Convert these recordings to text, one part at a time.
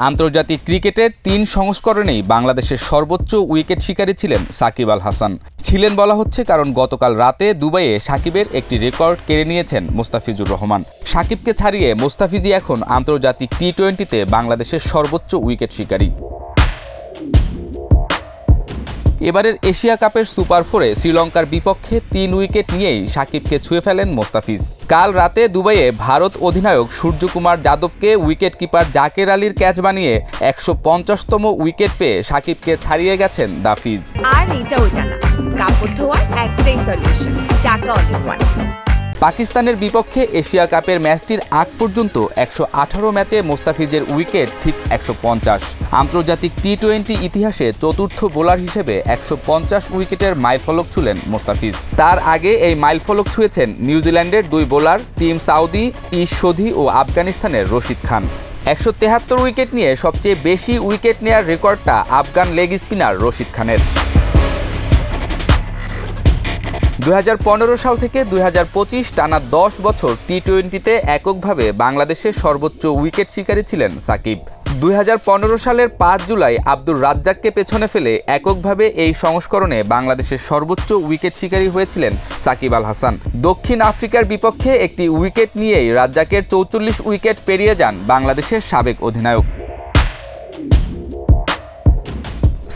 আন্তর্জাতিক ক্রিকেটের ৩ সংস্করণেই বাংলাদেশের সর্বোচ্চ উইকেট শিকারী ছিলেন সাকিব আল হাসান। ছিলেন বলা হচ্ছে কারণ গতকাল রাতে দুবাইয়ে সাকিবের একটি রেকর্ড কেড়ে নিয়েছেন মোস্তাফিজুর রহমান। সাকিবকে ছাড়িয়ে মোস্তাফিজই এখন আন্তর্জাতিক টি-20তে বাংলাদেশের সর্বোচ্চ উইকেট শিকারী। এবারের এশিয়া কাপের সুপার 4-এ শ্রীলঙ্কার বিপক্ষে ৩ উইকেট নিয়েই সাকিবকে ছুঁয়ে ফেলেন মোস্তাফিজ। কাল রাতে দুবাইয়ে ভারত অধিনায়ক সূর্যকুমার যাদবকে উইকেট কিপার জাকের আলীর ক্যাচ বানিয়ে ১৫০তম উইকেট পেয়ে সাকিবকে ছাড়িয়ে গেছেন দাফিজ। আর এটা ওইটা না, কাপড় ধোয়ার একটাই সলিউশন, জাকা অল-ইন-ওয়ান। পাকিস্তানের বিপক্ষে এশিয়া কাপের ম্যাচটির আগ পর্যন্ত ১১৮ ম্যাচে মোস্তাফিজের উইকেট ঠিক ১৫০। আন্তর্জাতিক টি-20 ইতিহাসে চতুর্থ বোলার হিসেবে ১৫০ উইকেটের মাইলফলক ছুঁলেন মোস্তাফিজ। তার আগে এই মাইলফলক ছুঁয়েছেন নিউজিল্যান্ডের ২ বোলার টিম সাউদি, ইশ-সোধি ও আফগানিস্তানের রশিদ খান। ১৭৩ উইকেট নিয়ে সবচেয়ে বেশি উইকেট নেয়ার রেকর্ডটা আফগান লেগ স্পিনার রশিদ খানের। ২০১৫ সাল থেকে ২০২৫ টানা ১০ বছর টি-20তে এককভাবে বাংলাদেশের সর্বোচ্চ উইকেট শিকারী ছিলেন সাকিব। ২০১৫ সালের ৫ জুলাই আব্দুর রাজ্জাককে পেছনে ফেলে এককভাবে এই সংস্করণে বাংলাদেশের সর্বোচ্চ উইকেট শিকারী হয়েছিলেন সাকিব আল হাসান। দক্ষিণ আফ্রিকার বিপক্ষে একটি উইকেট নিয়েই রাজ্জাকের ৪৪ উইকেট পেরিয়ে যান বাংলাদেশের সাবেক অধিনায়ক।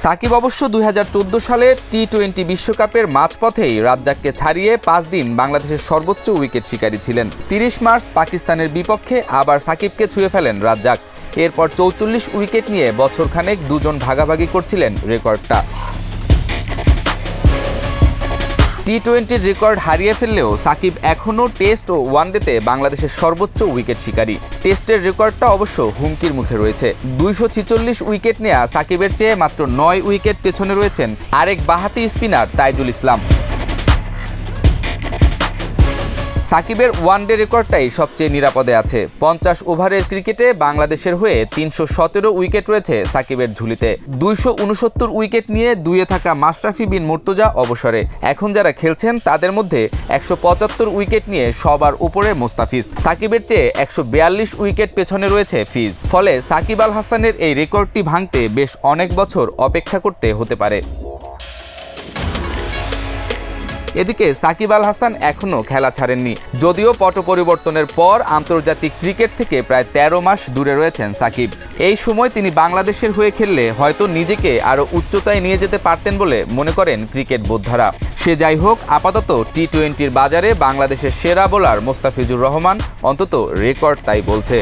সাকিব অবশ্য ২০১৪ সালে টি-20 বিশ্বকাপের মাঝপথেই রাজ্জাককে ছাড়িয়ে ৫ দিন বাংলাদেশের সর্বোচ্চ উইকেট শিকারী ছিলেন। ৩০ মার্চ পাকিস্তানের বিপক্ষে আবার সাকিবকে ছুঁয়ে ফেলেন রাজ্জাক। এরপর ৪৪ উইকেট নিয়ে বছরখানেক দুজন ভাগাভাগি করছিলেন রেকর্ডটা। টি-20-র রেকর্ড হারিয়ে ফেললেও সাকিব এখনও টেস্ট ও ওয়ানডেতে বাংলাদেশের সর্বোচ্চ উইকেট শিকারী। টেস্টের রেকর্ডটা অবশ্য হুমকির মুখে রয়েছে। ২৪৬ উইকেট নেয়া সাকিবের চেয়ে মাত্র ৯ উইকেট পেছনে রয়েছেন আরেক বাঁহাতি স্পিনার তাইজুল ইসলাম। সাকিবের ওয়ানডে রেকর্ডটাই সবচেয়ে নিরাপদে আছে। ৫০ ওভারের ক্রিকেটে বাংলাদেশের হয়ে ৩১৭ উইকেট রয়েছে সাকিবের ঝুলিতে। ২৬৯ উইকেট নিয়ে দুইয়ে থাকা মাশরাফি বিন মুর্তজা অবসরে। এখন যারা খেলছেন তাদের মধ্যে ১৭৫ উইকেট নিয়ে সবার উপরে মোস্তাফিজ। সাকিবের চেয়ে ১৪২ উইকেট পেছনে রয়েছে ফিজ। ফলে সাকিব আল হাসানের এই রেকর্ডটি ভাঙতে বেশ অনেক বছর অপেক্ষা করতে হতে পারে। এদিকে সাকিব আল হাসান এখনও খেলা ছাড়েননি। যদিও পট পরিবর্তনের পর আন্তর্জাতিক ক্রিকেট থেকে প্রায় ১৩ মাস দূরে রয়েছেন সাকিব। এই সময় তিনি বাংলাদেশের হয়ে খেললে হয়তো নিজেকে আরও উচ্চতায় নিয়ে যেতে পারতেন বলে মনে করেন ক্রিকেট বোদ্ধারা। সে যাই হোক, আপাতত টি-20-র বাজারে বাংলাদেশের সেরা বোলার মোস্তাফিজুর রহমান অন্তত রেকর্ড তাই বলছে।